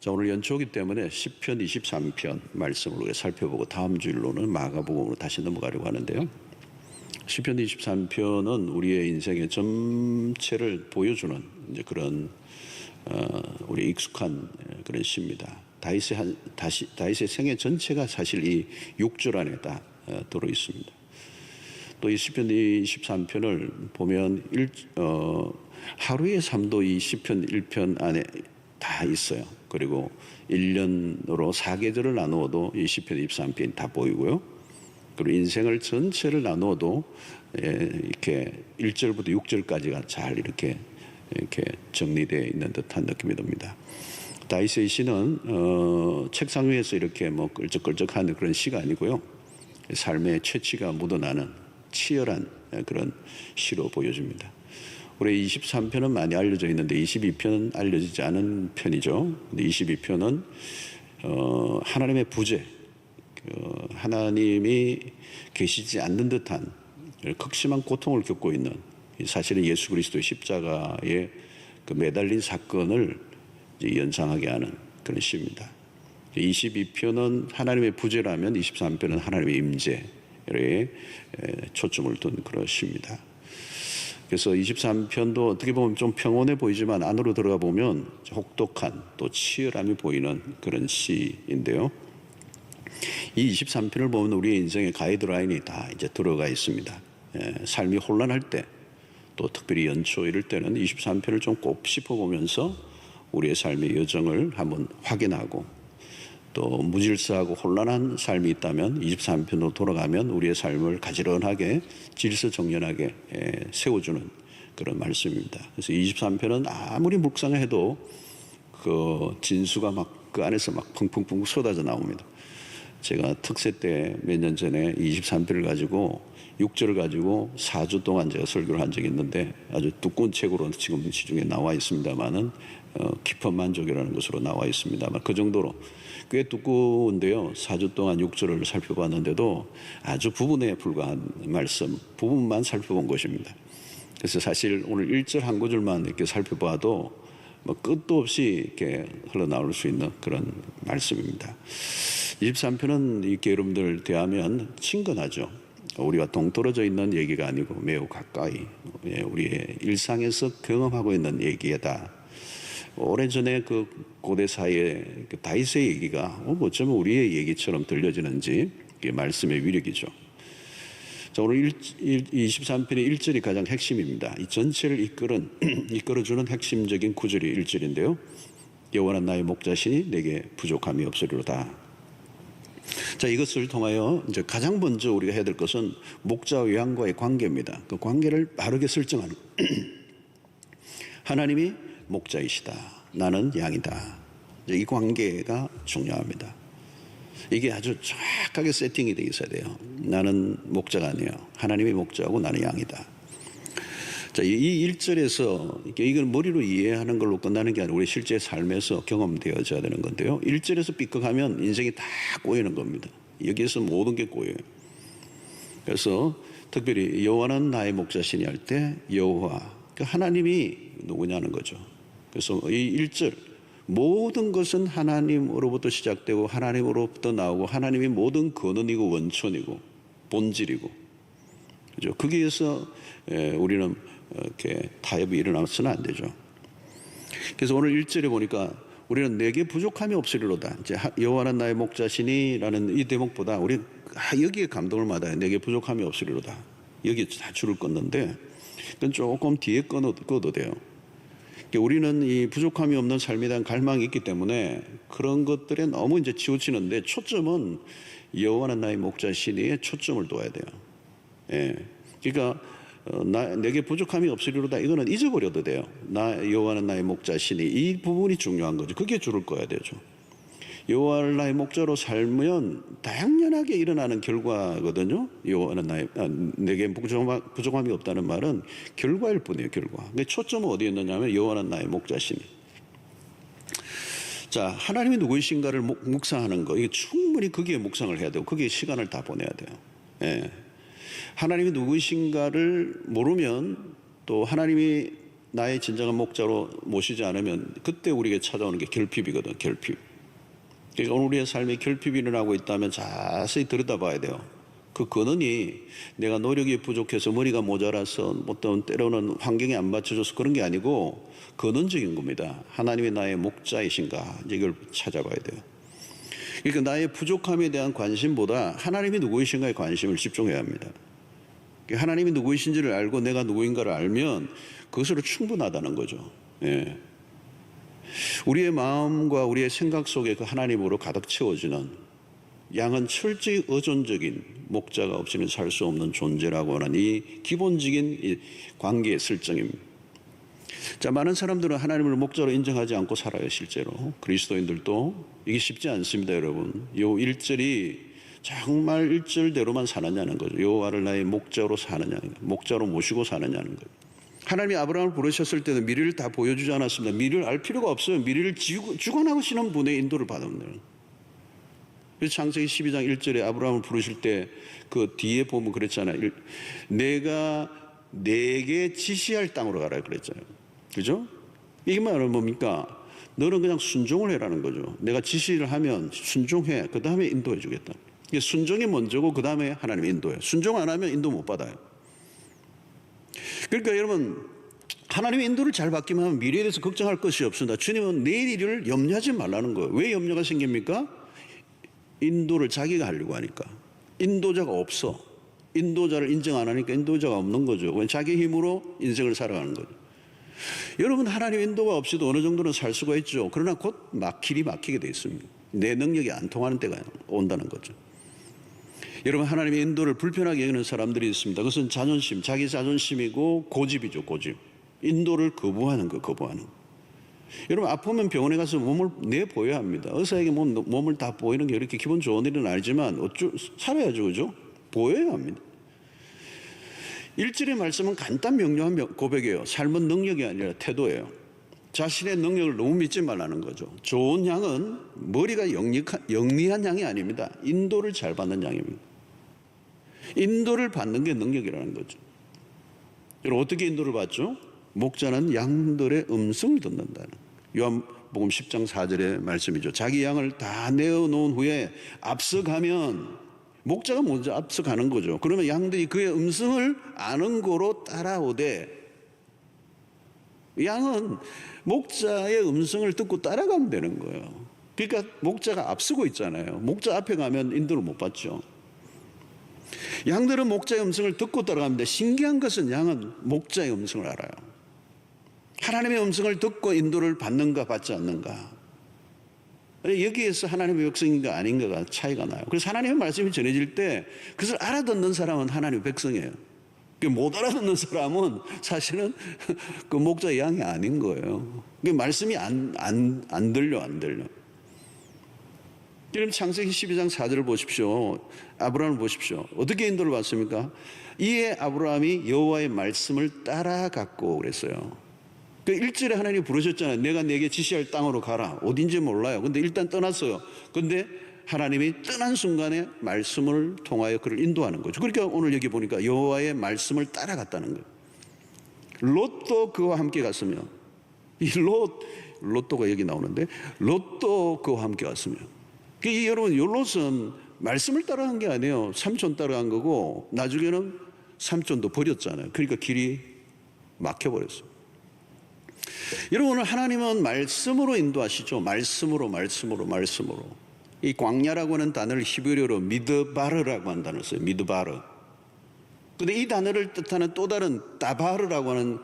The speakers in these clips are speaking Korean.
자, 오늘 연초기 때문에 시편 23편 말씀을 우리가 살펴보고 다음 주일로는 마가복음으로 다시 넘어가려고 하는데요. 시편 23편은 우리의 인생의 전체를 보여주는 이제 그런 우리 익숙한 그런 시입니다. 다윗의 생애 전체가 사실 이 6절 안에 다 들어 있습니다. 또 이 시편 23편을 보면 하루의 삶도 이 시편 1편 안에 다 있어요. 그리고 1년으로 4계절을 나누어도 이 시편 23편이 다 보이고요. 그리고 인생을 전체를 나누어도 이렇게 1절부터 6절까지가 잘 이렇게 정리되어 있는 듯한 느낌이 듭니다. 다윗의 시는 책상 위에서 이렇게 뭐 끌적끌적하는 그런 시가 아니고요. 삶의 채취가 묻어나는 치열한 그런 시로 보여집니다. 우리 23편은 많이 알려져 있는데 22편은 알려지지 않은 편이죠. 근데 22편은 하나님의 부재, 하나님이 계시지 않는 듯한 극심한 고통을 겪고 있는, 사실은 예수 그리스도의 십자가에 그 매달린 사건을 이제 연상하게 하는 그런 시입니다. 22편은 하나님의 부재라면 23편은 하나님의 임재에 초점을 둔 그런 시입니다. 그래서 23편도 어떻게 보면 좀 평온해 보이지만 안으로 들어가 보면 혹독한 또 치열함이 보이는 그런 시인데요. 이 23편을 보면 우리의 인생의 가이드라인이 다 이제 들어가 있습니다. 삶이 혼란할 때, 또 특별히 연초 이럴 때는 23편을 좀 꼭 짚어보면서 우리의 삶의 여정을 한번 확인하고, 또 무질서하고 혼란한 삶이 있다면 23편으로 돌아가면 우리의 삶을 가지런하게 질서정연하게 세워주는 그런 말씀입니다. 그래서 23편은 아무리 묵상을 해도 그 진수가 막 그 안에서 막 펑펑펑 쏟아져 나옵니다. 제가 특세 때 몇 년 전에 23편을 가지고 6절을 가지고 4주 동안 제가 설교를 한 적이 있는데, 아주 두꺼운 책으로 지금 시중에 나와 있습니다만은 깊은 만족이라는 것으로 나와 있습니다만, 그 정도로 꽤 두꺼운데요. 4주 동안 6절을 살펴봤는데도 아주 부분에 불과한 말씀, 부분만 살펴본 것입니다. 그래서 사실 오늘 1절 한 구절만 이렇게 살펴봐도 뭐 끝도 없이 이렇게 흘러나올 수 있는 그런 말씀입니다. 23편은 이렇게 여러분들 대하면 친근하죠. 우리가 동떨어져 있는 얘기가 아니고 매우 가까이 우리의 일상에서 경험하고 있는 얘기다. 오래전에 그 고대 사이에 다윗의 얘기가 어쩌면 우리의 얘기처럼 들려지는지, 이게 말씀의 위력이죠. 자, 오늘 23편의 1절이 가장 핵심입니다. 이 전체를 이끌어주는 핵심적인 구절이 1절인데요. 여호와는 나의 목자시니 내게 부족함이 없으리로다. 자, 이것을 통하여 이제 가장 먼저 우리가 해야 될 것은 목자와 양과의 관계입니다. 그 관계를 바르게 설정하는 하나님이 목자이시다, 나는 양이다. 이 관계가 중요합니다. 이게 아주 정확하게 세팅이 되어 있어야 돼요. 나는 목자가 아니에요. 하나님이 목자고 나는 양이다. 자, 이 1절에서 이걸 머리로 이해하는 걸로 끝나는 게 아니라 우리 실제 삶에서 경험되어져야 되는 건데요. 1절에서 삐걱하면 인생이 다 꼬이는 겁니다. 여기에서 모든 게 꼬여요. 그래서 특별히 여호와는 나의 목자시니 할 때 여호와, 하나님이 누구냐는 거죠. 그래서 이 1절, 모든 것은 하나님으로부터 시작되고 하나님으로부터 나오고 하나님이 모든 근원이고 원천이고 본질이고, 그죠? 거기에서 우리는 이렇게 타협이 일어나서는 안 되죠. 그래서 오늘 1절에 보니까 우리는 내게 부족함이 없으리로다. 이제 여호와는 나의 목자시니라는 이 대목보다 우리 여기에 감동을 받아요. 내게 부족함이 없으리로다. 여기 다 줄을 끊는데 그건 조금 뒤에 끊어도 돼요. 우리는 이 부족함이 없는 삶에 대한 갈망이 있기 때문에 그런 것들에 너무 이제 치우치는데, 초점은 여호와는 나의 목자시니에 초점을 둬야 돼요. 그러니까 내게 부족함이 없으리로다, 이거는 잊어버려도 돼요. 여호와는 나의 목자시니, 이 부분이 중요한 거죠. 그게 줄을 꺼야 되죠. 여호와를 나의 목자로 살면 당연하게 일어나는 결과거든요. 여호와는 내게 부족함이 없다는 말은 결과일 뿐이에요. 결과. 근데 초점은 어디에 있느냐면 여호와는 나의 목자시니. 자, 하나님이 누구이신가를 묵상하는 거, 이게 충분히 거기에 묵상을 해야 되고 거기에 시간을 다 보내야 돼요. 하나님이 누구이신가를 모르면, 또 하나님이 나의 진정한 목자로 모시지 않으면 그때 우리에게 찾아오는 게 결핍이거든. 결핍. 그러니까 오늘 우리의 삶에 결핍이 일어나고 있다면 자세히 들여다봐야 돼요. 그 근원이 내가 노력이 부족해서 머리가 모자라서 어떤 때로는 환경이 안 받쳐줘서 그런 게 아니고 근원적인 겁니다. 하나님이 나의 목자이신가 이걸 찾아봐야 돼요. 그러니까 나의 부족함에 대한 관심보다 하나님이 누구이신가에 관심을 집중해야 합니다. 하나님이 누구이신지를 알고 내가 누구인가를 알면 그것으로 충분하다는 거죠. 예. 우리의 마음과 우리의 생각 속에 그 하나님으로 가득 채워지는 양은 철저히 의존적인 목자가 없이는 살 수 없는 존재라고 하는 이 기본적인 이 관계의 설정입니다. 자, 많은 사람들은 하나님을 목자로 인정하지 않고 살아요. 실제로 그리스도인들도 이게 쉽지 않습니다. 여러분, 요 1절이 정말 1절대로만 사느냐는 거죠. 여호와를 나의 목자로 사느냐, 목자로 모시고 사느냐는 거죠. 하나님이 아브라함을 부르셨을 때는 미래를 다 보여주지 않았습니다. 미래를 알 필요가 없어요. 미래를 주관하시는 분의 인도를 받으면 돼요. 그래서 창세기 12장 1절에 아브라함을 부르실 때 그 뒤에 보면 그랬잖아요. 내가 내게 지시할 땅으로 가라 그랬잖아요. 그죠? 이게 말은 뭡니까? 너는 그냥 순종을 해라는 거죠. 내가 지시를 하면 순종해. 그 다음에 인도해 주겠다. 순종이 먼저고 그 다음에 하나님이 인도해요. 순종 안 하면 인도 못 받아요. 그러니까 여러분, 하나님의 인도를 잘 받기만 하면 미래에 대해서 걱정할 것이 없습니다. 주님은 내일 일을 염려하지 말라는 거예요. 왜 염려가 생깁니까? 인도를 자기가 하려고 하니까. 인도자가 없어. 인도자를 인정 안 하니까 인도자가 없는 거죠. 자기 힘으로 인생을 살아가는 거죠. 여러분, 하나님의 인도가 없이도 어느 정도는 살 수가 있죠. 그러나 곧 길이 막히게 돼 있습니다. 내 능력이 안 통하는 때가 온다는 거죠. 여러분, 하나님의 인도를 불편하게 여기는 사람들이 있습니다. 그것은 자존심, 자기 자존심이고 고집이죠. 고집. 인도를 거부하는 거, 거부하는 거. 여러분, 아프면 병원에 가서 몸을 내보여야 합니다. 의사에게 몸을 다 보이는 게 이렇게 기분 좋은 일은 알지만 살아야죠. 그죠? 보여야 합니다. 1절의 말씀은 간단 명료한 고백이에요. 삶은 능력이 아니라 태도예요. 자신의 능력을 너무 믿지 말라는 거죠. 좋은 양은 머리가 영리한 양이 아닙니다. 인도를 잘 받는 양입니다. 인도를 받는 게 능력이라는 거죠. 여러분, 어떻게 인도를 받죠? 목자는 양들의 음성을 듣는다는 요한복음 10장 4절의 말씀이죠. 자기 양을 다 내어놓은 후에 앞서가면 목자가 먼저 앞서가는 거죠. 그러면 양들이 그의 음성을 아는 거로 따라오되 양은 목자의 음성을 듣고 따라가면 되는 거예요. 그러니까 목자가 앞서고 있잖아요. 목자 앞에 가면 인도를 못 받죠. 양들은 목자의 음성을 듣고 따라갑니다. 신기한 것은 양은 목자의 음성을 알아요. 하나님의 음성을 듣고 인도를 받는가 받지 않는가, 여기에서 하나님의 백성인가 아닌가가 차이가 나요. 그래서 하나님의 말씀이 전해질 때 그것을 알아듣는 사람은 하나님의 백성이에요. 못 알아듣는 사람은 사실은 그 목자의 양이 아닌 거예요. 말씀이 안 들려. 여러분, 창세기 12장 4절을 보십시오. 아브라함을 보십시오. 어떻게 인도를 받습니까? 이에 아브라함이 여호와의 말씀을 따라갔고 그랬어요. 그 1절에 하나님이 부르셨잖아요. 내가 내게 지시할 땅으로 가라. 어딘지 몰라요. 근데 일단 떠났어요. 근데 하나님이 떠난 순간에 말씀을 통하여 그를 인도하는 거죠. 그러니까 오늘 여기 보니까 여호와의 말씀을 따라갔다는 거예요. 롯도 그와 함께 갔으며, 이 롯도가 여기 나오는데 롯도 그와 함께 갔으며, 여러분, 이 롯은 말씀을 따라간 게 아니에요. 삼촌 따라간 거고 나중에는 삼촌도 버렸잖아요. 그러니까 길이 막혀버렸어요. 여러분, 오늘 하나님은 말씀으로 인도하시죠. 말씀으로. 이 광야라고 하는 단어를 히브리어로 미드바르라고 하는 단어를 써요. 미드바르. 근데 이 단어를 뜻하는 또 다른 다바르라고 하는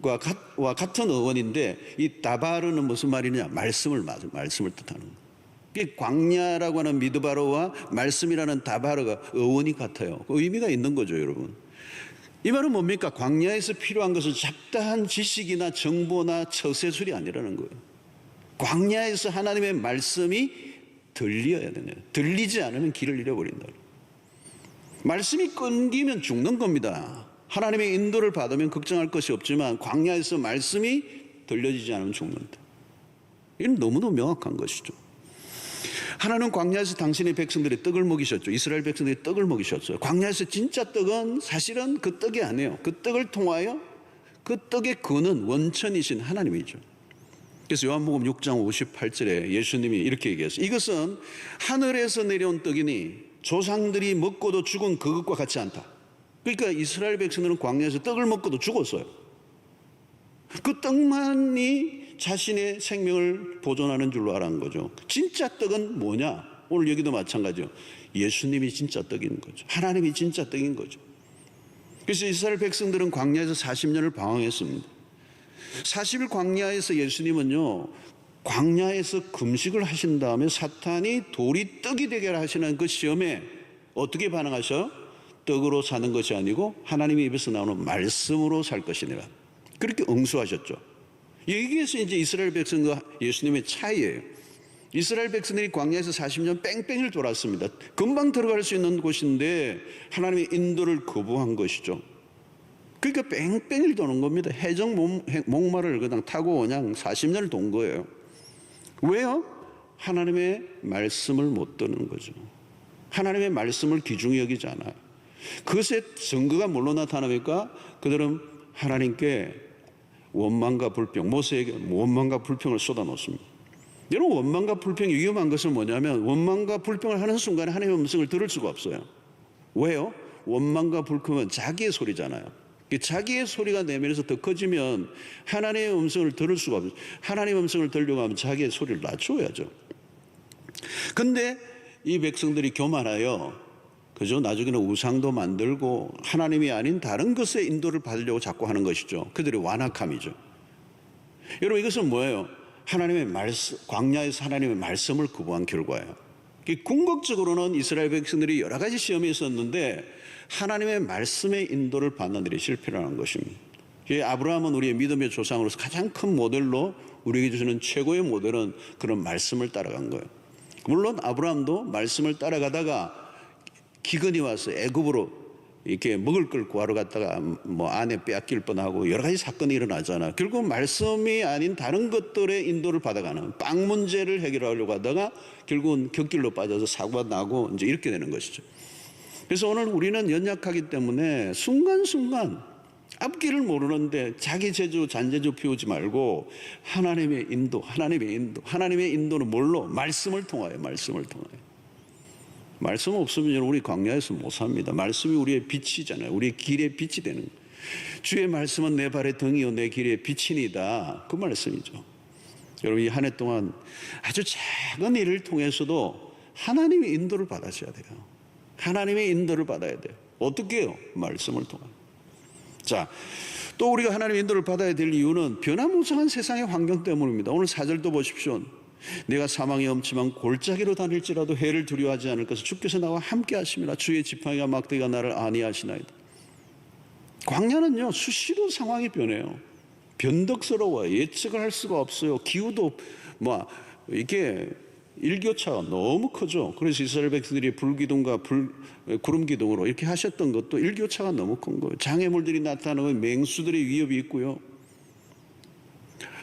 것과 같은 어원인데, 이 다바르는 무슨 말이냐? 말씀을 뜻하는 거예요. 이 광야라고 하는 미드바르와 말씀이라는 다바르가 어원이 같아요. 그 의미가 있는 거죠, 여러분. 이 말은 뭡니까? 광야에서 필요한 것은 잡다한 지식이나 정보나 처세술이 아니라는 거예요. 광야에서 하나님의 말씀이 들려야 되네요. 들리지 않으면 길을 잃어버린다. 말씀이 끊기면 죽는 겁니다. 하나님의 인도를 받으면 걱정할 것이 없지만 광야에서 말씀이 들려지지 않으면 죽는다. 이건 너무너무 명확한 것이죠. 하나님은 광야에서 당신의 백성들의 떡을 먹이셨죠. 이스라엘 백성들의 떡을 먹이셨어요. 광야에서 진짜 떡은 사실은 그 떡이 아니에요. 그 떡을 통하여 그 떡의 근은 원천이신 하나님이죠. 그래서 요한복음 6장 58절에 예수님이 이렇게 얘기했어요. 이것은 하늘에서 내려온 떡이니 조상들이 먹고도 죽은 그것과 같지 않다. 그러니까 이스라엘 백성들은 광야에서 떡을 먹고도 죽었어요. 그 떡만이 자신의 생명을 보존하는 줄로 알았는 거죠. 진짜 떡은 뭐냐? 오늘 여기도 마찬가지죠. 예수님이 진짜 떡인 거죠. 하나님이 진짜 떡인 거죠. 그래서 이스라엘 백성들은 광야에서 40년을 방황했습니다. 40일 광야에서 예수님은요, 광야에서 금식을 하신 다음에 사탄이 돌이 떡이 되게 하시는 그 시험에 어떻게 반응하셔? 떡으로 사는 것이 아니고 하나님의 입에서 나오는 말씀으로 살 것이니라. 그렇게 응수하셨죠. 여기에서 이제 이스라엘 백성과 예수님의 차이예요. 이스라엘 백성들이 광야에서 40년 뺑뺑이를 돌았습니다. 금방 들어갈 수 있는 곳인데 하나님의 인도를 거부한 것이죠. 그러니까 뺑뺑이를 도는 겁니다. 해적 목마를 그냥 타고 그냥 40년을 돈 거예요. 왜요? 하나님의 말씀을 못 듣는 거죠. 하나님의 말씀을 귀중히 여기지 않아요. 그것의 증거가 뭘로 나타납니까? 그들은 하나님께 원망과 불평, 모세에게 원망과 불평을 쏟아놓습니다. 여러분, 원망과 불평이 위험한 것은 뭐냐면 원망과 불평을 하는 순간에 하나님의 음성을 들을 수가 없어요. 왜요? 원망과 불평은 자기의 소리잖아요. 자기의 소리가 내면에서 더 커지면 하나님의 음성을 들을 수가 없어요. 하나님의 음성을 들려고 하면 자기의 소리를 낮춰야죠. 근데 이 백성들이 교만하여 그죠? 나중에는 우상도 만들고 하나님이 아닌 다른 것의 인도를 받으려고 자꾸 하는 것이죠. 그들의 완악함이죠. 여러분, 이것은 뭐예요? 하나님의 말씀, 광야에서 하나님의 말씀을 거부한 결과예요. 궁극적으로는 이스라엘 백성들이 여러 가지 시험이 있었는데 하나님의 말씀의 인도를 받는 일이 실패라는 것입니다. 아브라함은 우리의 믿음의 조상으로서 가장 큰 모델로 우리에게 주시는 최고의 모델은 그런 말씀을 따라간 거예요. 물론 아브라함도 말씀을 따라가다가 기근이 와서 애굽으로 이렇게 먹을 걸 구하러 갔다가 뭐 아내 빼앗길 뻔하고 여러 가지 사건이 일어나잖아. 결국 말씀이 아닌 다른 것들의 인도를 받아가는 빵 문제를 해결하려고 하다가 결국은 곁길로 빠져서 사고가 나고 이제 이렇게 되는 것이죠. 그래서 오늘 우리는 연약하기 때문에 순간순간 앞길을 모르는데 자기 재주 잔재주 피우지 말고 하나님의 인도, 하나님의 인도는 뭘로? 말씀을 통하여. 말씀 없으면 우리 광야에서 못 삽니다. 말씀이 우리의 빛이잖아요. 우리의 길의 빛이 되는 거예요. 주의 말씀은 내 발의 등이요 내 길의 빛이니다. 그 말씀이죠. 여러분, 이 한 해 동안 아주 작은 일을 통해서도 하나님의 인도를 받으셔야 돼요. 하나님의 인도를 받아야 돼요. 어떻게 해요? 말씀을 통하여. 자, 또 우리가 하나님의 인도를 받아야 될 이유는 변화무쌍한 세상의 환경 때문입니다. 오늘 4절도 보십시오. 내가 사망의 엄침한 골짜기로 다닐지라도 해를 두려워하지 않을 것을 주께서 나와 함께 하심이라. 주의 지팡이와 막대기가 나를 안위하시나이다. 광야는요, 수시로 상황이 변해요. 변덕스러워요. 예측을 할 수가 없어요. 기후도 이게 일교차가 너무 크죠. 그래서 이스라엘 백성들이 불기둥과 구름 기둥으로 이렇게 하셨던 것도 일교차가 너무 큰 거예요. 장애물들이 나타나고 맹수들의 위협이 있고요.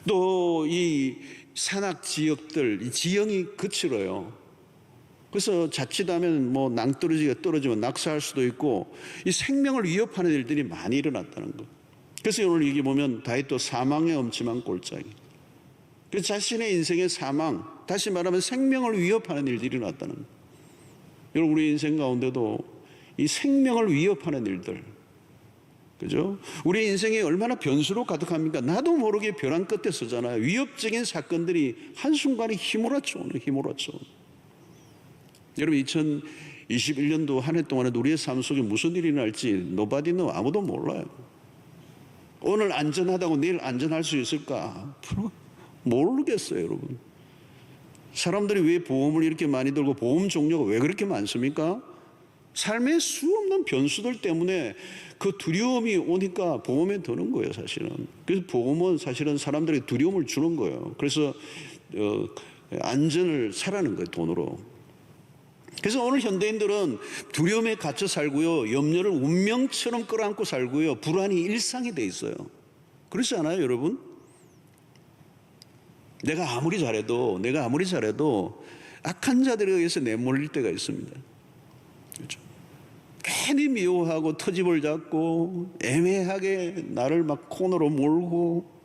또 이 산악 지역들, 이 지형이 거칠어요. 그래서 자칫하면 낭떠러지가 떨어지면 낙사할 수도 있고 이 생명을 위협하는 일들이 많이 일어났다는 거. 그래서 오늘 여기 보면 다윗도 사망의 엄침한 골짜기. 그래서 자신의 인생의 사망, 다시 말하면 생명을 위협하는 일들이 일어났다는 거. 여러분, 우리 인생 가운데도 이 생명을 위협하는 일들, 그죠? 우리 인생이 얼마나 변수로 가득합니까? 나도 모르게 벼랑 끝에 서잖아요. 위협적인 사건들이 한순간에 휘몰아쳐. 여러분, 2021년도 한 해 동안에 우리의 삶 속에 무슨 일이 날지 nobody know, 아무도 몰라요. 오늘 안전하다고 내일 안전할 수 있을까? 모르겠어요, 여러분. 사람들이 왜 보험을 이렇게 많이 들고 보험 종류가 왜 그렇게 많습니까? 삶의 수 없는 변수들 때문에 그 두려움이 오니까 보험에 드는 거예요, 사실은. 그래서 보험은 사실은 사람들에게 두려움을 주는 거예요. 그래서 안전을 사라는 거예요, 돈으로. 그래서 오늘 현대인들은 두려움에 갇혀 살고요, 염려를 운명처럼 끌어안고 살고요, 불안이 일상이 돼 있어요. 그렇지 않아요, 여러분? 내가 아무리 잘해도 악한 자들에 의해서 내몰릴 때가 있습니다. 그렇죠? 괜히 미워하고 터집을 잡고 애매하게 나를 막 코너로 몰고.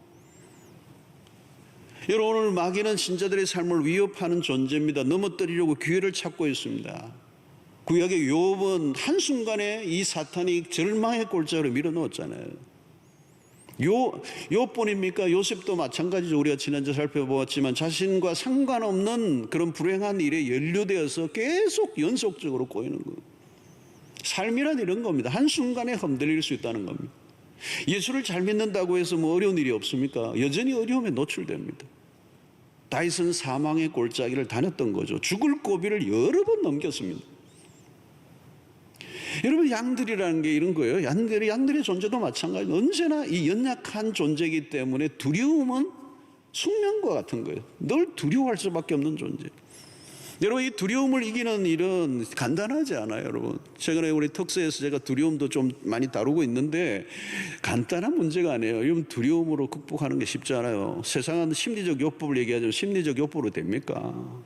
여러분, 오늘 마귀는 신자들의 삶을 위협하는 존재입니다. 넘어뜨리려고 기회를 찾고 있습니다. 구약의 욥은 한순간에 이 사탄이 절망의 골짜기로 밀어넣었잖아요. 욥뿐입니까? 요셉도 마찬가지죠. 우리가 지난주에 살펴보았지만 자신과 상관없는 그런 불행한 일에 연루되어서 계속 연속적으로 꼬이는 거예요. 삶이란 이런 겁니다. 한순간에 흔들릴 수 있다는 겁니다. 예수를 잘 믿는다고 해서 뭐 어려운 일이 없습니까? 여전히 어려움에 노출됩니다. 다윗은 사망의 골짜기를 다녔던 거죠. 죽을 고비를 여러 번 넘겼습니다. 여러분, 양들이라는 게 이런 거예요. 양들의 존재도 마찬가지예요. 언제나 이 연약한 존재이기 때문에 두려움은 숙명과 같은 거예요. 늘 두려워할 수밖에 없는 존재. 여러분, 이 두려움을 이기는 일은 간단하지 않아요, 여러분. 최근에 우리 특서에서 제가 두려움도 좀 많이 다루고 있는데 간단한 문제가 아니에요. 여러분, 두려움으로 극복하는 게 쉽지 않아요. 세상은 심리적 요법을 얘기하자면 심리적 요법으로 됩니까?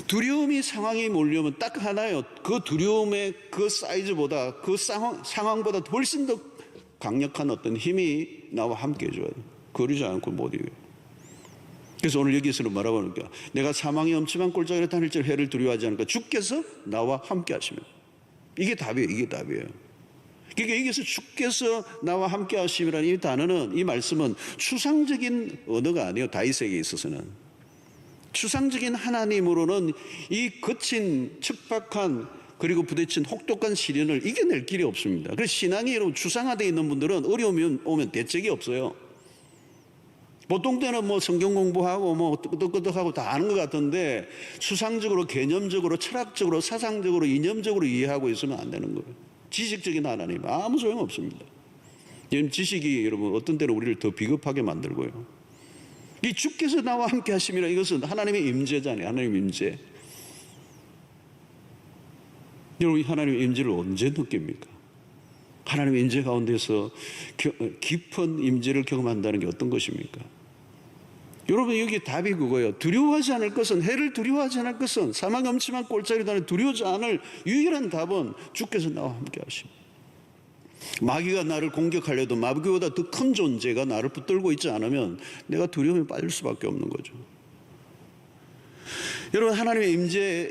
두려움이 상황이 몰려오면 딱 하나예요. 그 두려움의 그 사이즈보다 그 상황보다 훨씬 더 강력한 어떤 힘이 나와 함께 해줘야 돼요. 거리지 않고 못 이겨요. 그래서 오늘 여기서 말하고 있는 내가 사망의 엄침한 골짜기를 다닐지라 해를 두려워하지 않을까. 주께서 나와 함께 하시면. 이게 답이에요. 이게 답이에요. 그러니까 여기서 주께서 나와 함께 하심이라는 이 단어는, 이 말씀은 추상적인 언어가 아니에요. 다윗에게 있어서는. 추상적인 하나님으로는 이 거친 척박한 그리고 부딪힌 혹독한 시련을 이겨낼 길이 없습니다. 그래서 신앙이 여러분 추상화되어 있는 분들은 어려움이 오면 대책이 없어요. 보통 때는 뭐 성경 공부하고 뭐 끄덕끄덕하고 다 아는 것 같은데 추상적으로, 개념적으로, 철학적으로, 사상적으로, 이념적으로 이해하고 있으면 안 되는 거예요. 지식적인 하나님 아무 소용 없습니다. 지식이 여러분 어떤 때는 우리를 더 비겁하게 만들고요. 이 주께서 나와 함께 하심이라, 이것은 하나님의 임재잖아요. 하나님의 임재. 여러분, 하나님의 임재를 언제 느낍니까? 하나님의 임재 가운데서 깊은 임재를 경험한다는 게 어떤 것입니까? 여러분, 여기 답이 그거예요. 두려워하지 않을 것은, 해를 두려워하지 않을 것은, 사망 엄침한 골짜기를 다니 두려워하지 않을 유일한 답은 주께서 나와 함께 하십니다. 마귀가 나를 공격하려도 마귀보다 더 큰 존재가 나를 붙들고 있지 않으면 내가 두려움에 빠질 수밖에 없는 거죠. 여러분, 하나님의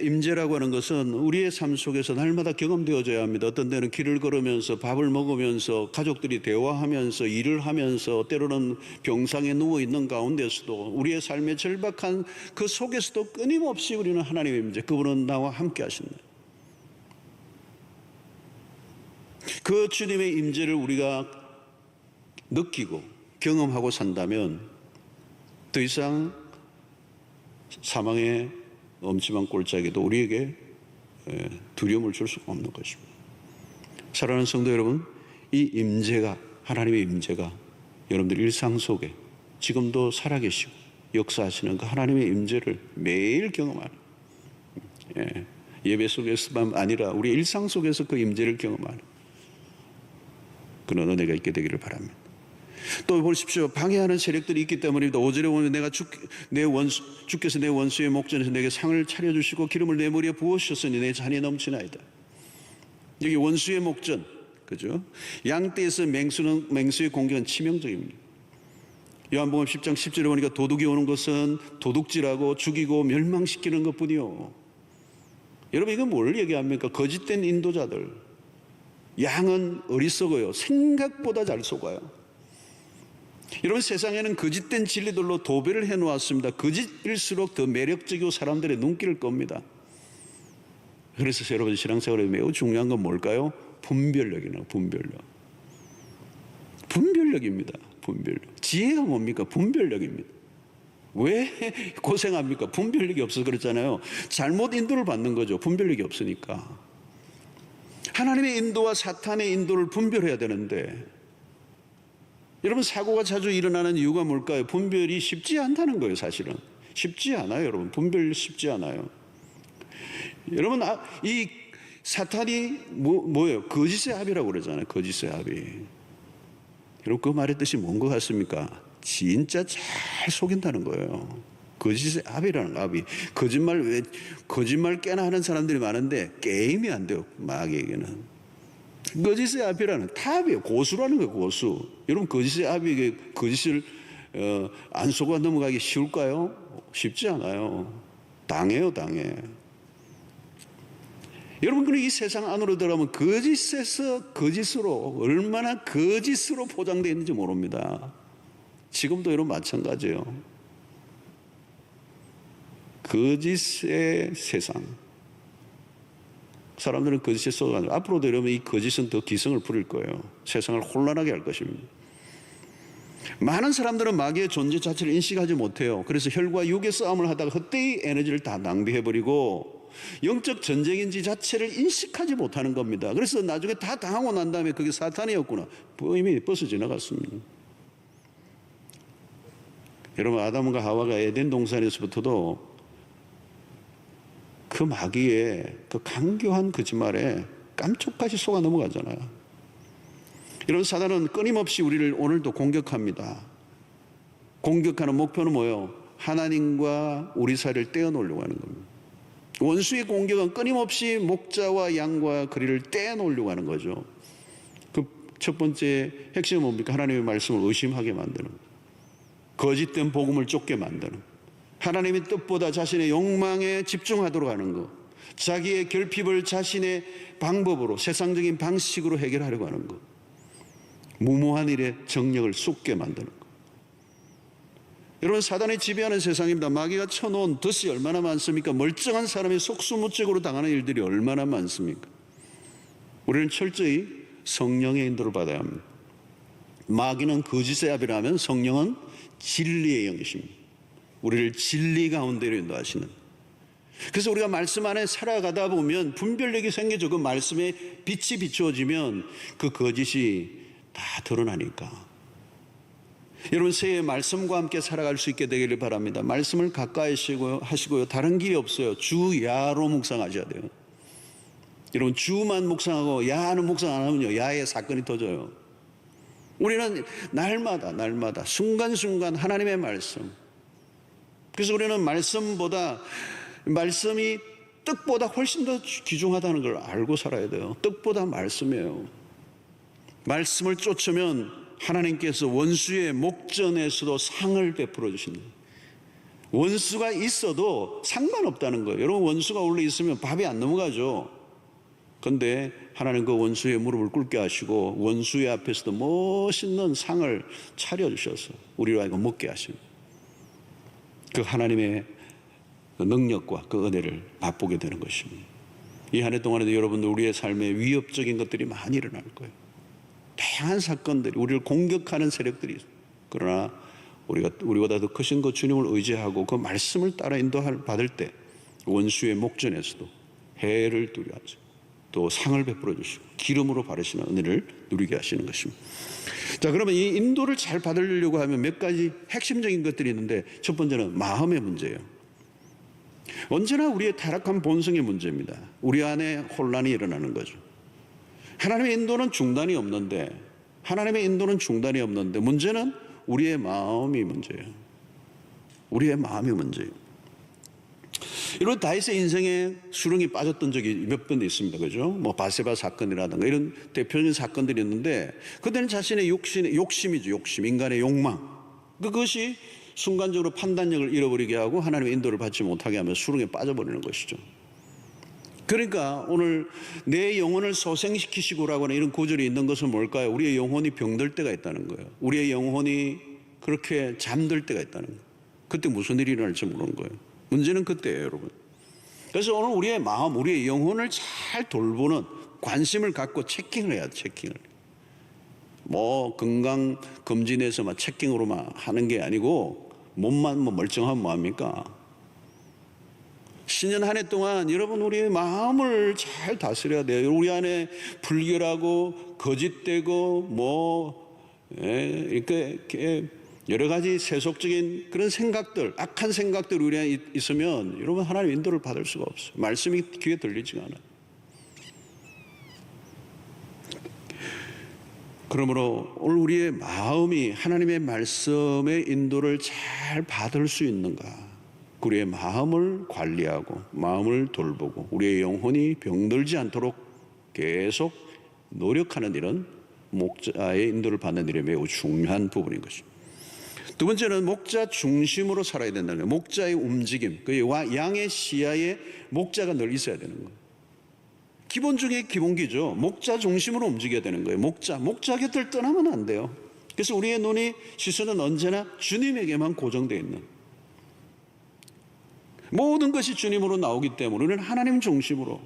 임재라고 하는 것은 우리의 삶 속에서 날마다 경험되어져야 합니다. 어떤 때는 길을 걸으면서, 밥을 먹으면서, 가족들이 대화하면서, 일을 하면서, 때로는 병상에 누워있는 가운데서도, 우리의 삶의 절박한 그 속에서도 끊임없이 우리는 하나님의 임재, 그분은 나와 함께 하신다. 그 주님의 임재를 우리가 느끼고 경험하고 산다면 더 이상 사망의 엄침한 골짜기도 우리에게 두려움을 줄 수 없는 것입니다. 사랑하는 성도 여러분, 이 임재가, 하나님의 임재가 여러분들 일상 속에 지금도 살아계시고 역사하시는 그 하나님의 임재를 매일 경험하는, 예배 속에서만 아니라 우리 일상 속에서 그 임재를 경험하는 그런 은혜가 있게 되기를 바랍니다. 또 보십시오. 방해하는 세력들이 있기 때문입니다. 5절에 보면 주께서 내 원수의 목전에서 내게 상을 차려주시고 기름을 내 머리에 부으셨으니 내 잔이 넘치나이다. 여기 원수의 목전, 그죠? 양떼에서 맹수의 공격은 치명적입니다. 요한복음 10장 10절에 보니까 도둑이 오는 것은 도둑질하고 죽이고 멸망시키는 것뿐이요. 여러분, 이건 뭘 얘기합니까? 거짓된 인도자들. 양은 어리석어요. 생각보다 잘 속아요. 여러분, 세상에는 거짓된 진리들로 도배를 해놓았습니다. 거짓일수록 더 매력적이고 사람들의 눈길을 겁니다. 그래서 여러분, 신앙생활에 매우 중요한 건 뭘까요? 분별력이네요. 분별력입니다. 분별력. 지혜가 뭡니까? 분별력입니다. 왜 고생합니까? 분별력이 없어서 그렇잖아요. 잘못 인도를 받는 거죠. 분별력이 없으니까. 하나님의 인도와 사탄의 인도를 분별해야 되는데, 여러분, 사고가 자주 일어나는 이유가 뭘까요? 분별이 쉽지 않다는 거예요. 사실은 쉽지 않아요. 여러분, 분별 쉽지 않아요. 여러분, 이 사탄이 뭐예요? 거짓의 합이라고 그러잖아요. 거짓의 합이. 여러분, 그 말의 뜻이 뭔 것 같습니까? 진짜 잘 속인다는 거예요. 거짓의 압이라는 거, 압이. 거짓말 꽤나 하는 사람들이 많은데 게임이 안 돼요, 마귀에게는. 거짓의 압이라는 탑이에요. 고수라는 거예요, 고수. 여러분, 거짓의 압이 거짓을 안 속아 넘어가기 쉬울까요? 쉽지 않아요. 당해요. 여러분, 그럼 이 세상 안으로 들어가면 거짓에서 거짓으로, 얼마나 거짓으로 포장되어 있는지 모릅니다. 지금도 여러분 마찬가지예요. 거짓의 세상. 사람들은 거짓에 쏟아가지고 앞으로도 여러분 이 거짓은 더 기승을 부릴 거예요. 세상을 혼란하게 할 것입니다. 많은 사람들은 마귀의 존재 자체를 인식하지 못해요. 그래서 혈과 육의 싸움을 하다가 헛되이 에너지를 다 낭비해버리고 영적 전쟁인지 자체를 인식하지 못하는 겁니다. 그래서 나중에 다 당하고 난 다음에 그게 사탄이었구나, 이미 버스 지나갔습니다. 여러분, 아담과 하와가 에덴 동산에서부터도 그 마귀의 그 강교한 거짓말에 깜짝까지 속아 넘어가잖아요. 여러분, 사단은 끊임없이 우리를 오늘도 공격합니다. 공격하는 목표는 뭐예요? 하나님과 우리 사이를 떼어놓으려고 하는 겁니다. 원수의 공격은 끊임없이 목자와 양과 거리를 떼어놓으려고 하는 거죠. 그 첫 번째 핵심은 뭡니까? 하나님의 말씀을 의심하게 만드는, 거짓된 복음을 쫓게 만드는, 하나님의 뜻보다 자신의 욕망에 집중하도록 하는 것, 자기의 결핍을 자신의 방법으로, 세상적인 방식으로 해결하려고 하는 것, 무모한 일에 정력을 쏟게 만드는 것. 여러분, 사단이 지배하는 세상입니다. 마귀가 쳐놓은 덫이 얼마나 많습니까? 멀쩡한 사람이 속수무책으로 당하는 일들이 얼마나 많습니까? 우리는 철저히 성령의 인도를 받아야 합니다. 마귀는 거짓의 압이라면 성령은 진리의 영이십니다. 우리를 진리 가운데로 인도하시는. 그래서 우리가 말씀 안에 살아가다 보면 분별력이 생겨져. 그 말씀에 빛이 비추어지면 그 거짓이 다 드러나니까. 여러분, 새해 말씀과 함께 살아갈 수 있게 되기를 바랍니다. 말씀을 가까이 하시고요. 다른 길이 없어요. 주 야로 묵상하셔야 돼요. 여러분, 주만 묵상하고 야는 묵상 안 하면요, 야의 사건이 터져요. 우리는 날마다 순간순간 하나님의 말씀. 그래서 우리는 말씀이 떡보다 훨씬 더 귀중하다는 걸 알고 살아야 돼요. 떡보다 말씀이에요. 말씀을 쫓으면 하나님께서 원수의 목전에서도 상을 베풀어 주신다. 원수가 있어도 상관없다는 거예요. 여러분, 원수가 원래 있으면 밥이 안 넘어가죠. 그런데 하나님 그 원수의 무릎을 꿇게 하시고 원수의 앞에서도 멋있는 상을 차려주셔서 우리로 하여금 먹게 하십니다. 그 하나님의 능력과 그 은혜를 맛보게 되는 것입니다. 이 한 해 동안에도 여러분들 우리의 삶에 위협적인 것들이 많이 일어날 거예요. 다양한 사건들이, 우리를 공격하는 세력들이 있어요. 그러나 우리보다 더 크신 그 주님을 의지하고 그 말씀을 따라 인도를 받을 때 원수의 목전에서도 해를 두려워하죠. 또 상을 베풀어 주시고 기름으로 바르시는 은혜를 누리게 하시는 것입니다. 자, 그러면 이 인도를 잘 받으려고 하면 몇 가지 핵심적인 것들이 있는데, 첫 번째는 마음의 문제예요. 언제나 우리의 타락한 본성의 문제입니다. 우리 안에 혼란이 일어나는 거죠. 하나님의 인도는 중단이 없는데 문제는 우리의 마음이 문제예요. 우리의 마음이 문제예요. 이런 다윗의 인생에 수렁이 빠졌던 적이 몇 번 있습니다. 그죠? 뭐 바세바 사건이라든가 이런 대표적인 사건들이 있는데, 그때는 자신의 욕심이죠. 욕심, 인간의 욕망. 그것이 순간적으로 판단력을 잃어버리게 하고 하나님의 인도를 받지 못하게 하면 수렁에 빠져버리는 것이죠. 그러니까 오늘 내 영혼을 소생시키시고라고 하는 이런 구절이 있는 것은 뭘까요? 우리의 영혼이 병들 때가 있다는 거예요. 우리의 영혼이 그렇게 잠들 때가 있다는 거예요. 그때 무슨 일이 일어날지 모르는 거예요. 문제는 그때예요, 여러분. 그래서 오늘 우리의 마음, 우리의 영혼을 잘 돌보는 관심을 갖고 체킹을 해야 돼, 체킹을. 뭐 건강검진에서 막 체킹으로만 하는 게 아니고 몸만 멀쩡하면 뭐합니까? 신년 한 해 동안 여러분 우리의 마음을 잘 다스려야 돼요. 우리 안에 불결하고 거짓되고 이렇게 여러 가지 세속적인 그런 생각들, 악한 생각들 우리 안에 있으면 여러분 하나님의 인도를 받을 수가 없어요. 말씀이 귀에 들리지가 않아요. 그러므로 오늘 우리의 마음이 하나님의 말씀의 인도를 잘 받을 수 있는가? 우리의 마음을 관리하고 마음을 돌보고 우리의 영혼이 병들지 않도록 계속 노력하는 일은 목자의 인도를 받는 일이 매우 중요한 부분인 것입니다. 두 번째는 목자 중심으로 살아야 된다는 거예요. 목자의 움직임, 그 양의 시야에 목자가 늘 있어야 되는 거예요. 기본 중에 기본기죠. 목자 중심으로 움직여야 되는 거예요. 목자 곁을 떠나면 안 돼요. 그래서 우리의 눈이 시선은 언제나 주님에게만 고정되어 있는, 모든 것이 주님으로 나오기 때문에 우리는 하나님 중심으로.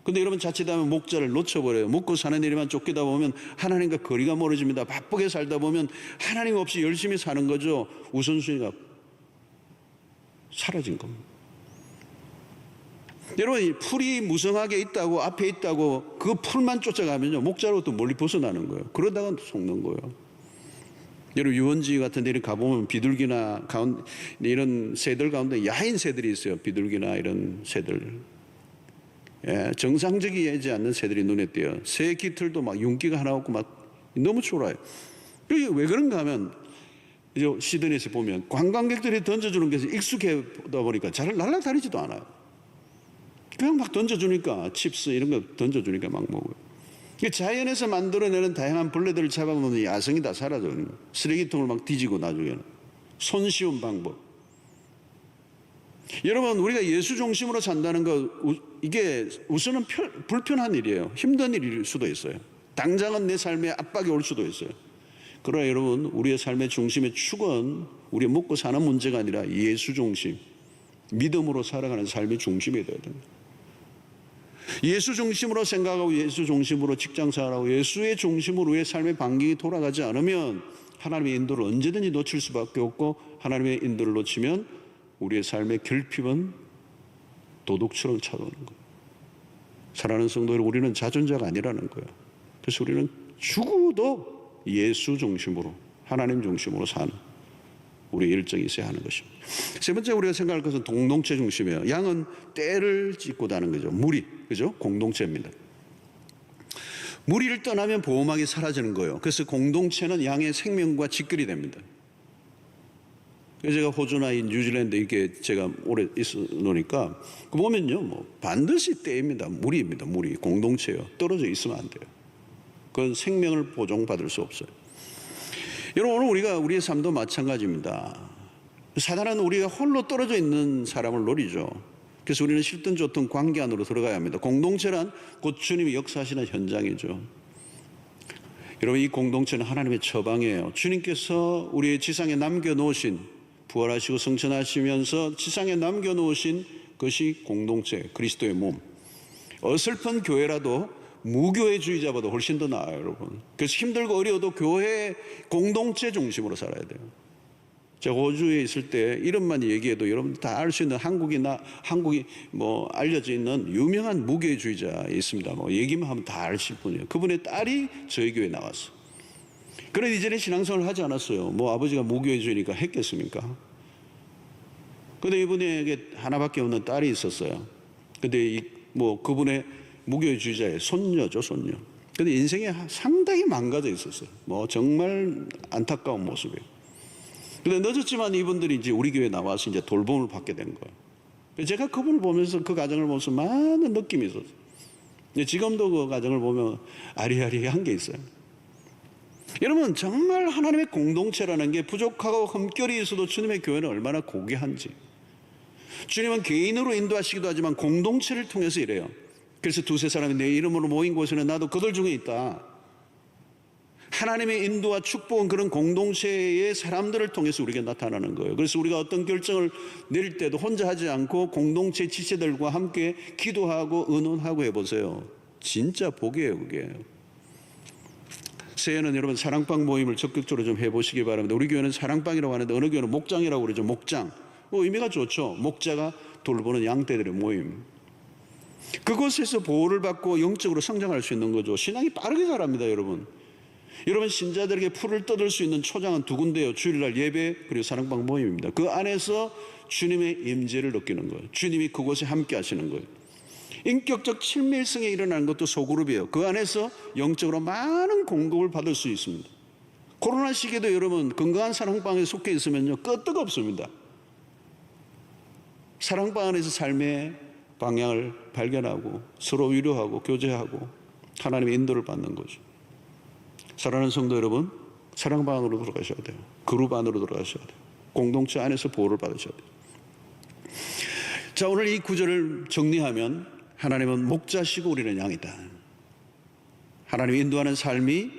근데 여러분 자칫하면 목자를 놓쳐버려요. 먹고 사는 일에만 쫓기다 보면 하나님과 거리가 멀어집니다. 바쁘게 살다 보면 하나님 없이 열심히 사는 거죠. 우선순위가 사라진 겁니다. 여러분, 이 풀이 무성하게 있다고, 앞에 있다고 그 풀만 쫓아가면요, 목자로부터 멀리 벗어나는 거예요. 그러다가 속는 거예요. 여러분, 유원지 같은 데 가보면 비둘기나 이런 새들 가운데 야인 새들이 있어요. 비둘기나 이런 새들. 예, 정상적이지 않는 새들이 눈에 띄어요. 새 깃털도 막 윤기가 하나 없고 막 너무 초라해요. 이게 왜 그런가 하면, 시드니에서 보면 관광객들이 던져주는 게 익숙해다 보니까 잘 날아다니지도 않아요. 그냥 막 던져주니까, 칩스 이런 거 던져주니까 막 먹어요. 자연에서 만들어내는 다양한 벌레들을 잡아먹는 야성이 다 사라져요. 쓰레기통을 막 뒤지고 나중에는. 손쉬운 방법. 여러분, 우리가 예수 중심으로 산다는 거, 이게 우선은 불편한 일이에요. 힘든 일일 수도 있어요. 당장은 내 삶에 압박이 올 수도 있어요. 그러나 여러분, 우리의 삶의 중심의 축은 우리 먹고 사는 문제가 아니라 예수 중심, 믿음으로 살아가는 삶의 중심이 되어야 됩니다. 예수 중심으로 생각하고 예수 중심으로 직장생활하고 예수의 중심으로 우리의 삶의 반경이 돌아가지 않으면 하나님의 인도를 언제든지 놓칠 수밖에 없고, 하나님의 인도를 놓치면 우리의 삶의 결핍은 도둑처럼 찾아오는 거예요. 사랑하는 성도 여러분, 우리는 자존자가 아니라는 거예요. 그래서 우리는 죽어도 예수 중심으로, 하나님 중심으로 사는 우리의 일정이 있어야 하는 것입니다. 세 번째 우리가 생각할 것은 공동체 중심이에요. 양은 떼를 찢고 다는 거죠. 무리, 그죠? 공동체입니다. 무리를 떠나면 보호막이 사라지는 거예요. 그래서 공동체는 양의 생명과 직결이 됩니다. 그래서 제가 호주나 뉴질랜드 이렇게 제가 오래 있어 놓으니까 보면요, 뭐 반드시 떼입니다. 무리입니다. 무리, 공동체요. 떨어져 있으면 안 돼요. 그건 생명을 보존받을 수 없어요. 여러분, 오늘 우리의 삶도 마찬가지입니다. 사단은 우리가 홀로 떨어져 있는 사람을 노리죠. 그래서 우리는 싫든 좋든 관계 안으로 들어가야 합니다. 공동체란 곧 주님이 역사하시는 현장이죠. 여러분, 이 공동체는 하나님의 처방이에요. 주님께서 우리의 지상에 남겨놓으신, 부활하시고 승천하시면서 지상에 남겨놓으신 것이 공동체, 그리스도의 몸. 어설픈 교회라도 무교회주의자보다 훨씬 더 나아요, 여러분. 그래서 힘들고 어려워도 교회 공동체 중심으로 살아야 돼요. 제가 호주에 있을 때 이름만 얘기해도 여러분 다 알 수 있는 한국이 뭐 알려져 있는 유명한 무교회주의자 있습니다. 뭐 얘기만 하면 다 아실 분이에요. 그분의 딸이 저희 교회에 나왔어요. 그런데 이전에 신앙생활을 하지 않았어요. 뭐 아버지가 무교회주의니까 했겠습니까? 근데 이분에게 하나밖에 없는 딸이 있었어요. 근데 뭐 그분의 무교회주의자의 손녀죠, 손녀. 근데 인생이 상당히 망가져 있었어요. 뭐 정말 안타까운 모습이에요. 근데 늦었지만 이분들이 이제 우리 교회에 나와서 이제 돌봄을 받게 된 거예요. 제가 그분을 보면서 그 가정을 보면서 많은 느낌이 있었어요. 지금도 그 가정을 보면 아리아리한 게 있어요. 여러분, 정말 하나님의 공동체라는 게 부족하고 흠결이 있어도 주님의 교회는 얼마나 고귀한지. 주님은 개인으로 인도하시기도 하지만 공동체를 통해서 이래요. 그래서 두세 사람이 내 이름으로 모인 곳에는 나도 그들 중에 있다. 하나님의 인도와 축복은 그런 공동체의 사람들을 통해서 우리에게 나타나는 거예요. 그래서 우리가 어떤 결정을 내릴 때도 혼자 하지 않고 공동체 지체들과 함께 기도하고 의논하고 해보세요. 진짜 복이에요, 그게. 새해는 여러분 사랑방 모임을 적극적으로 좀 해보시기 바랍니다. 우리 교회는 사랑방이라고 하는데 어느 교회는 목장이라고 그러죠. 목장. 의미가 좋죠. 목자가 돌보는 양떼들의 모임. 그곳에서 보호를 받고 영적으로 성장할 수 있는 거죠. 신앙이 빠르게 자랍니다, 여러분. 여러분, 신자들에게 풀을 뜯을 수 있는 초장은 두 군데요. 주일날 예배 그리고 사랑방 모임입니다. 그 안에서 주님의 임재를 느끼는 거예요. 주님이 그곳에 함께 하시는 거예요. 인격적 친밀성에 일어나는 것도 소그룹이에요. 그 안에서 영적으로 많은 공급을 받을 수 있습니다. 코로나 시기에도 여러분 건강한 사랑방에 속해 있으면요 끄떡 없습니다. 사랑방 안에서 삶의 방향을 발견하고 서로 위로하고 교제하고 하나님의 인도를 받는 거죠. 사랑하는 성도 여러분, 사랑방 안으로 들어가셔야 돼요. 그룹 안으로 들어가셔야 돼요. 공동체 안에서 보호를 받으셔야 돼요. 자, 오늘 이 구절을 정리하면 하나님은 목자시고 우리는 양이다. 하나님이 인도하는 삶이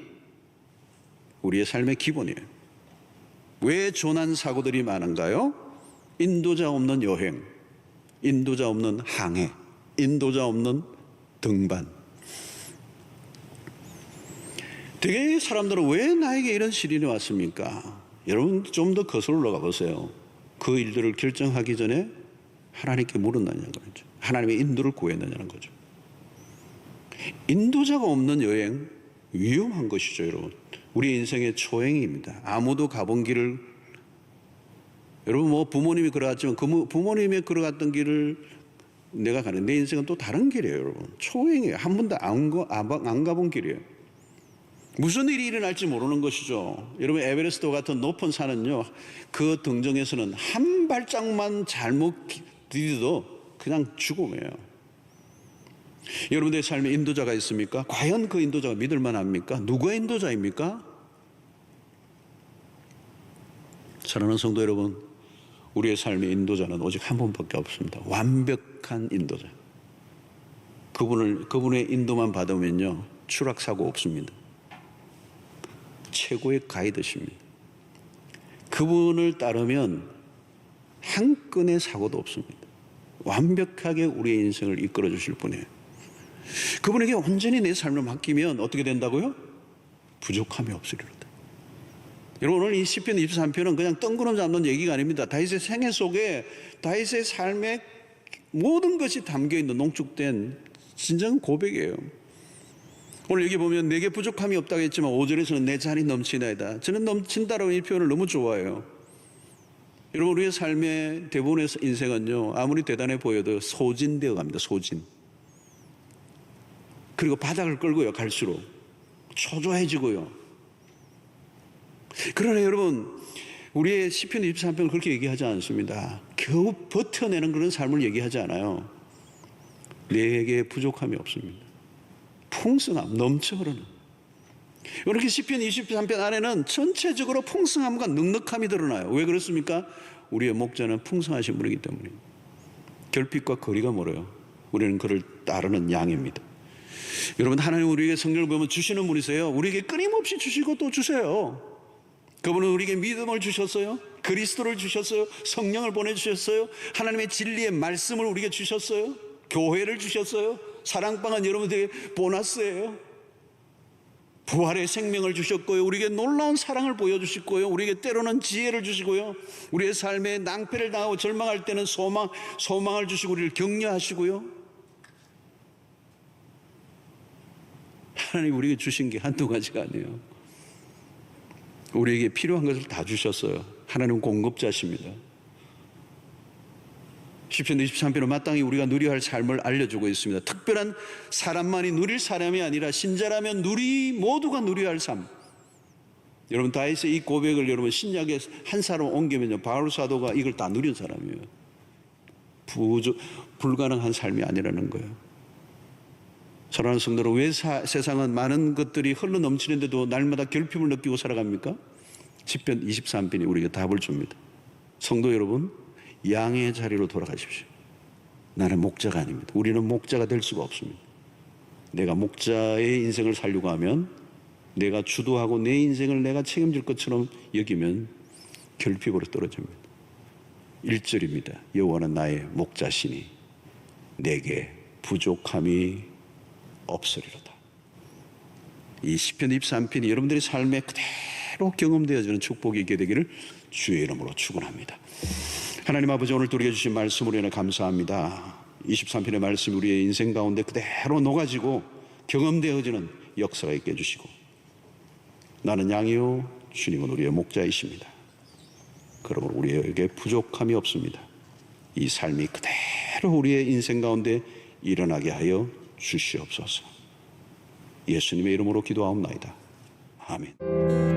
우리의 삶의 기본이에요. 왜 조난 사고들이 많은가요? 인도자 없는 여행, 인도자 없는 항해, 인도자 없는 등반. 되게 사람들은 왜 나에게 이런 시련이 왔습니까? 여러분 좀 더 거슬러 가보세요. 그 일들을 결정하기 전에 하나님께 물었느냐는 거죠. 하나님의 인도를 구했느냐는 거죠. 인도자가 없는 여행 위험한 것이죠, 여러분. 우리 인생의 초행입니다. 아무도 가본 길을, 여러분 뭐 부모님이 걸어갔지만 그 부모님이 걸어갔던 길을 내가 가는, 내 인생은 또 다른 길이에요, 여러분. 초행이에요. 한 번도 안 가본 길이에요. 무슨 일이 일어날지 모르는 것이죠. 여러분 에베레스트 같은 높은 산은요, 그 등정에서는 한 발짝만 잘못 디뎌도 그냥 죽음이에요. 여러분들의 삶에 인도자가 있습니까? 과연 그 인도자가 믿을 만합니까? 누가 인도자입니까? 사랑하는 성도 여러분, 우리의 삶의 인도자는 오직 한 분밖에 없습니다. 완벽한 인도자. 그분의 인도만 받으면요, 추락사고 없습니다. 최고의 가이드십니다. 그분을 따르면 한 건의 사고도 없습니다. 완벽하게 우리의 인생을 이끌어 주실 분이에요. 그분에게 온전히 내 삶을 맡기면 어떻게 된다고요? 부족함이 없으리로다. 여러분 오늘 이 시편 23편은 그냥 뜬구름 잡는 얘기가 아닙니다. 다윗의 생애 속에 다윗의 삶의 모든 것이 담겨있는 농축된 진정한 고백이에요. 오늘 여기 보면 내게 부족함이 없다고 했지만 5절에서는 내 잔이 넘치나이다. 저는 넘친다라는 이 표현을 너무 좋아해요. 여러분 우리의 삶의 대부분의 인생은요, 아무리 대단해 보여도 소진되어 갑니다. 소진. 그리고 바닥을 끌고요, 갈수록 초조해지고요. 그러나 여러분 우리의 시편 23편은 그렇게 얘기하지 않습니다. 겨우 버텨내는 그런 삶을 얘기하지 않아요. 내게 부족함이 없습니다. 풍성함, 넘쳐 흐르는. 이렇게 시편 23편 안에는 전체적으로 풍성함과 넉넉함이 드러나요. 왜 그렇습니까? 우리의 목자는 풍성하신 분이기 때문에. 결핍과 거리가 멀어요. 우리는 그를 따르는 양입니다. 여러분 하나님 우리에게 성경을 보면 주시는 분이세요. 우리에게 끊임없이 주시고 또 주세요. 그분은 우리에게 믿음을 주셨어요. 그리스도를 주셨어요. 성령을 보내주셨어요. 하나님의 진리의 말씀을 우리에게 주셨어요. 교회를 주셨어요. 사랑방은 여러분들에게 보너스예요. 부활의 생명을 주셨고요. 우리에게 놀라운 사랑을 보여주시고요. 우리에게 때로는 지혜를 주시고요. 우리의 삶에 낭패를 당하고 절망할 때는 소망을 주시고 우리를 격려하시고요. 하나님 우리에게 주신 게 한두 가지가 아니에요. 우리에게 필요한 것을 다 주셨어요. 하나님은 공급자십니다. 시편 23편은 마땅히 우리가 누려야 할 삶을 알려주고 있습니다. 특별한 사람만이 누릴 사람이 아니라 신자라면 모두가 누려야 할 삶. 여러분 다윗의 이 고백을 여러분 신약에 한 사람 옮기면요, 바울 사도가 이걸 다 누린 사람이에요. 불가능한 삶이 아니라는 거예요. 사랑하는 성도들, 왜 세상은 많은 것들이 흘러 넘치는데도 날마다 결핍을 느끼고 살아갑니까? 시편 23편이 우리에게 답을 줍니다. 성도 여러분, 양의 자리로 돌아가십시오. 나는 목자가 아닙니다. 우리는 목자가 될 수가 없습니다. 내가 목자의 인생을 살려고 하면, 내가 주도하고 내 인생을 내가 책임질 것처럼 여기면 결핍으로 떨어집니다. 1절입니다. 여호와는 나의 목자시니 내게 부족함이 없으리로다. 이 시편 23편이 여러분들의 삶에 그대로 경험되어지는 축복이 있게 되기를 주의 이름으로 축원합니다. 하나님 아버지, 오늘 우리에게 주신 말씀으로 인해 감사합니다. 23편의 말씀이 우리의 인생 가운데 그대로 녹아지고 경험되어지는 역사가 있게 해주시고, 나는 양이요 주님은 우리의 목자이십니다. 그러므로 우리에게 부족함이 없습니다. 이 삶이 그대로 우리의 인생 가운데 일어나게 하여 주시옵소서. 예수님의 이름으로 기도하옵나이다. 아멘.